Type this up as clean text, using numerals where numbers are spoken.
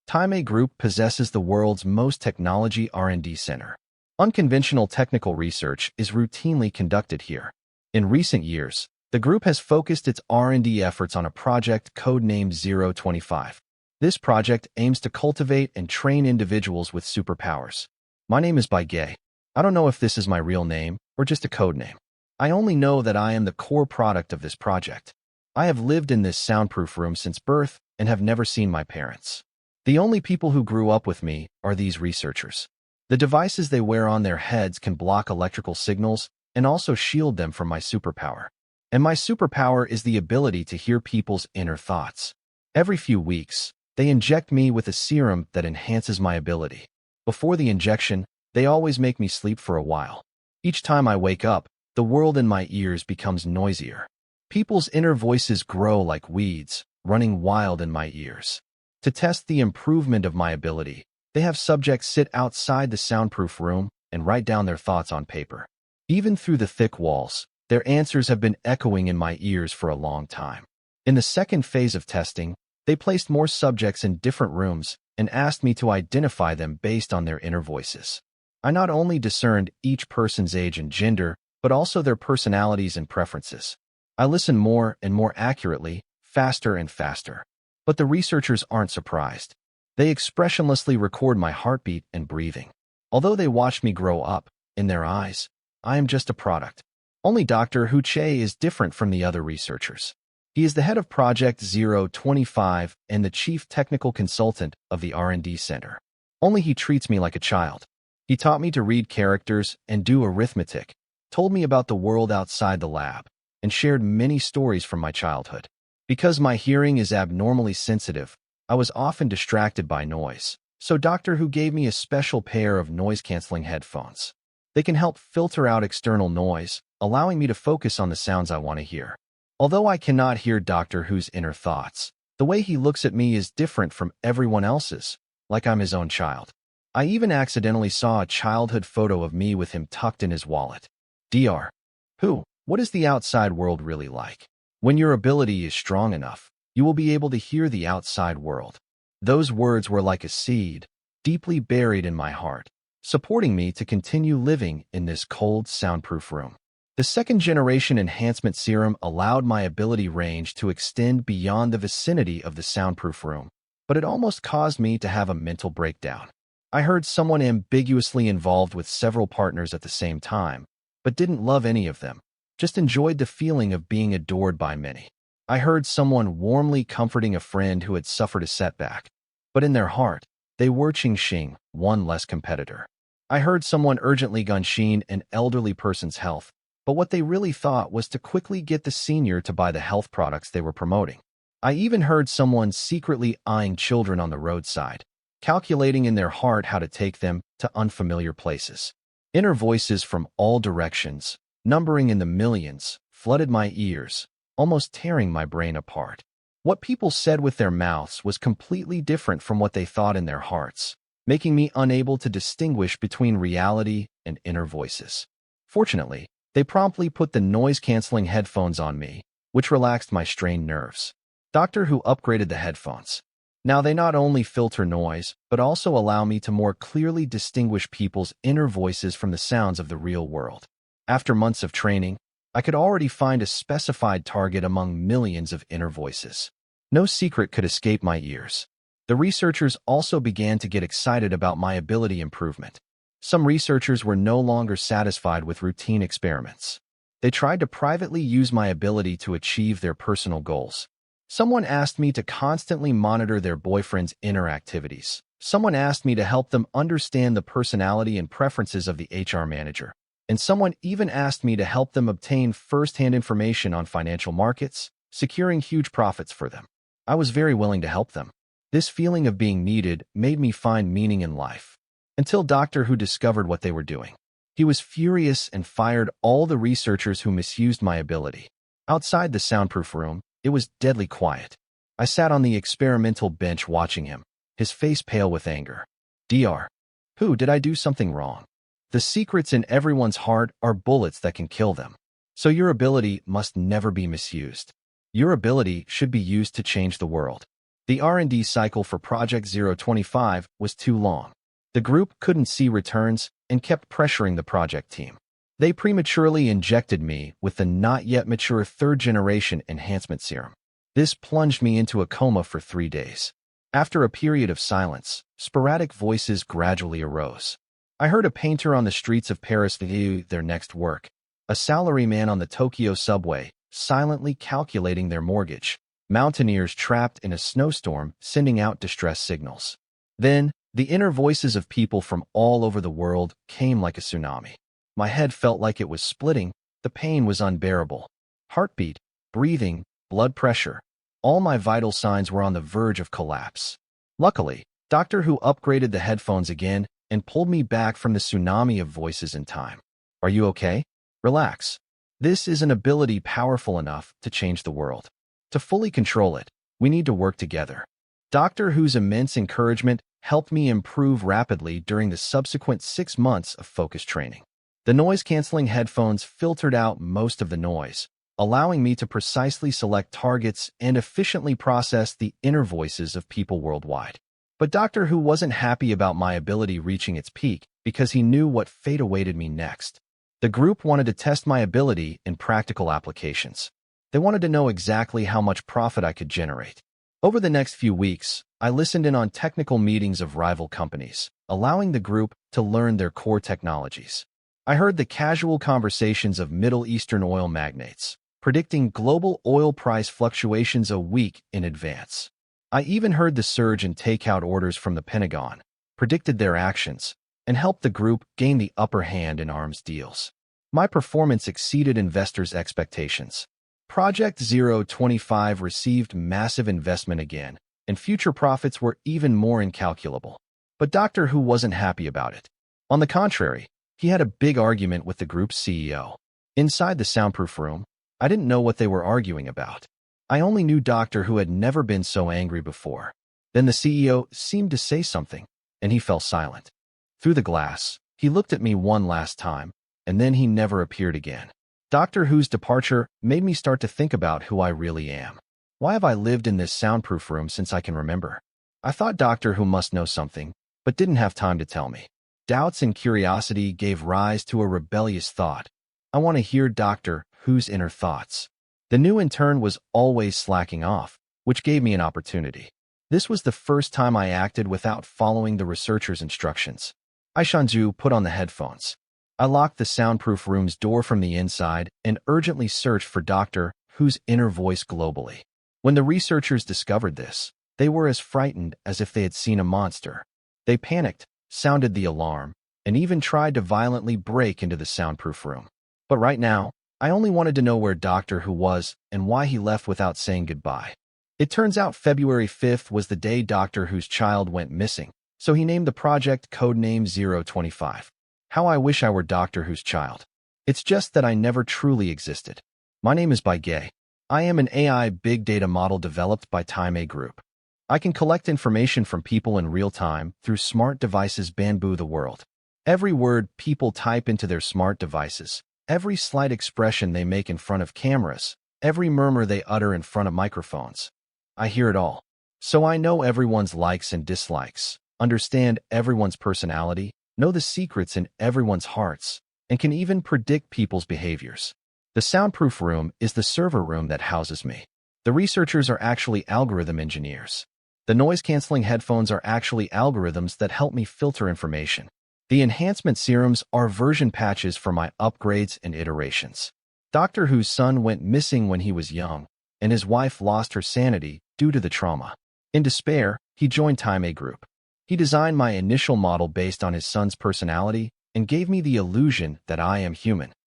Time A Group possesses the world's most technology R&D center. Unconventional technical research is routinely conducted here. In recent years, the group has focused its R&D efforts on a project codenamed 025. This project aims to cultivate and train individuals with superpowers. My name is Baigay. I don't know if this is my real name or just a code name. I only know that I am the core product of this project. I have lived in this soundproof room since birth and have never seen my parents. The only people who grew up with me are these researchers. The devices they wear on their heads can block electrical signals and also shield them from my superpower. And my superpower is the ability to hear people's inner thoughts. Every few weeks, they inject me with a serum that enhances my ability. Before the injection, they always make me sleep for a while. Each time I wake up, the world in my ears becomes noisier. People's inner voices grow like weeds, running wild in my ears. To test the improvement of my ability, they have subjects sit outside the soundproof room and write down their thoughts on paper. Even through the thick walls, their answers have been echoing in my ears for a long time. In the second phase of testing, they placed more subjects in different rooms and asked me to identify them based on their inner voices. I not only discerned each person's age and gender, but also their personalities and preferences. I listened more and more accurately, faster and faster. But the researchers aren't surprised. They expressionlessly record my heartbeat and breathing. Although they watched me grow up, in their eyes, I am just a product. Only Dr. Hu Che is different from the other researchers. He is the head of Project 025 and the chief technical consultant of the R&D Center. Only he treats me like a child. He taught me to read characters and do arithmetic, told me about the world outside the lab, and shared many stories from my childhood. Because my hearing is abnormally sensitive, I was often distracted by noise, so Dr. Hu gave me a special pair of noise-canceling headphones. They can help filter out external noise, allowing me to focus on the sounds I want to hear. Although I cannot hear Dr. Who's inner thoughts, the way he looks at me is different from everyone else's, like I'm his own child. I even accidentally saw a childhood photo of me with him tucked in his wallet. Dr. Who, what is the outside world really like? When your ability is strong enough, you will be able to hear the outside world. Those words were like a seed, deeply buried in my heart, supporting me to continue living in this cold, soundproof room. The second-generation enhancement serum allowed my ability range to extend beyond the vicinity of the soundproof room, but it almost caused me to have a mental breakdown. I heard someone ambiguously involved with several partners at the same time, but didn't love any of them, just enjoyed the feeling of being adored by many. I heard someone warmly comforting a friend who had suffered a setback, but in their heart, they were Qingxing, one less competitor. I heard someone urgently gunshine an elderly person's health, but what they really thought was to quickly get the senior to buy the health products they were promoting. I even heard someone secretly eyeing children on the roadside, calculating in their heart how to take them to unfamiliar places. Inner voices from all directions, numbering in the millions, flooded my ears, almost tearing my brain apart. What people said with their mouths was completely different from what they thought in their hearts, making me unable to distinguish between reality and inner voices. Fortunately, they promptly put the noise-canceling headphones on me, which relaxed my strained nerves. Dr. Who upgraded the headphones. Now they not only filter noise, but also allow me to more clearly distinguish people's inner voices from the sounds of the real world. After months of training, I could already find a specified target among millions of inner voices. No secret could escape my ears. The researchers also began to get excited about my ability improvement. Some researchers were no longer satisfied with routine experiments. They tried to privately use my ability to achieve their personal goals. Someone asked me to constantly monitor their boyfriend's inner activities. Someone asked me to help them understand the personality and preferences of the HR manager. And someone even asked me to help them obtain first-hand information on financial markets, securing huge profits for them. I was very willing to help them. This feeling of being needed made me find meaning in life. Until Dr. Who discovered what they were doing. He was furious and fired all the researchers who misused my ability. Outside the soundproof room, it was deadly quiet. I sat on the experimental bench watching him, his face pale with anger. Dr. Who, did I do something wrong? The secrets in everyone's heart are bullets that can kill them. So your ability must never be misused. Your ability should be used to change the world. The R&D cycle for Project 025 was too long. The group couldn't see returns and kept pressuring the project team. They prematurely injected me with the not-yet-mature third-generation enhancement serum. This plunged me into a coma for 3 days. After a period of silence, sporadic voices gradually arose. I heard a painter on the streets of Paris view their next work, a salaryman on the Tokyo subway, silently calculating their mortgage, mountaineers trapped in a snowstorm sending out distress signals. Then, the inner voices of people from all over the world came like a tsunami. My head felt like it was splitting, the pain was unbearable. Heartbeat, breathing, blood pressure, all my vital signs were on the verge of collapse. Luckily, Doctor Who upgraded the headphones again and pulled me back from the tsunami of voices in time. Are you okay? Relax. This is an ability powerful enough to change the world. To fully control it, we need to work together. Doctor Who's immense encouragement helped me improve rapidly during the subsequent 6 months of focus training. The noise-canceling headphones filtered out most of the noise, allowing me to precisely select targets and efficiently process the inner voices of people worldwide. But Doctor Who wasn't happy about my ability reaching its peak because he knew what fate awaited me next. The group wanted to test my ability in practical applications. They wanted to know exactly how much profit I could generate. Over the next few weeks, I listened in on technical meetings of rival companies, allowing the group to learn their core technologies. I heard the casual conversations of Middle Eastern oil magnates, predicting global oil price fluctuations a week in advance. I even heard the surge in takeout orders from the Pentagon, predicted their actions, and helped the group gain the upper hand in arms deals. My performance exceeded investors' expectations. Project 025 received massive investment again, and future profits were even more incalculable. But Doctor Who wasn't happy about it. On the contrary, he had a big argument with the group's CEO. Inside the soundproof room, I didn't know what they were arguing about. I only knew Doctor Who had never been so angry before. Then the CEO seemed to say something, and he fell silent. Through the glass, he looked at me one last time, and then he never appeared again. Doctor Who's departure made me start to think about who I really am. Why have I lived in this soundproof room since I can remember? I thought Doctor Who must know something, but didn't have time to tell me. Doubts and curiosity gave rise to a rebellious thought. I want to hear Doctor Who's inner thoughts. The new intern was always slacking off, which gave me an opportunity. This was the first time I acted without following the researcher's instructions. I Shanju put on the headphones. I locked the soundproof room's door from the inside and urgently searched for Doctor Who's inner voice globally. When the researchers discovered this, they were as frightened as if they had seen a monster. They panicked, sounded the alarm, and even tried to violently break into the soundproof room. But right now, I only wanted to know where Doctor Who was and why he left without saying goodbye. It turns out February 5th was the day Doctor Who's child went missing, so he named the project codename 025. How I wish I were Doctor Who's child. It's just that I never truly existed. My name is Baigay. I am an AI big data model developed by Time A Group. I can collect information from people in real time through smart devices bamboo the world. Every word people type into their smart devices, every slight expression they make in front of cameras, every murmur they utter in front of microphones. I hear it all. So I know everyone's likes and dislikes, understand everyone's personality, know the secrets in everyone's hearts, and can even predict people's behaviors. The soundproof room is the server room that houses me. The researchers are actually algorithm engineers. The noise-canceling headphones are actually algorithms that help me filter information. The enhancement serums are version patches for my upgrades and iterations. Doctor Who's son went missing when he was young, and his wife lost her sanity due to the trauma. In despair, he joined Time A Group. He designed my initial model based on his son's personality and gave me the illusion that I am human.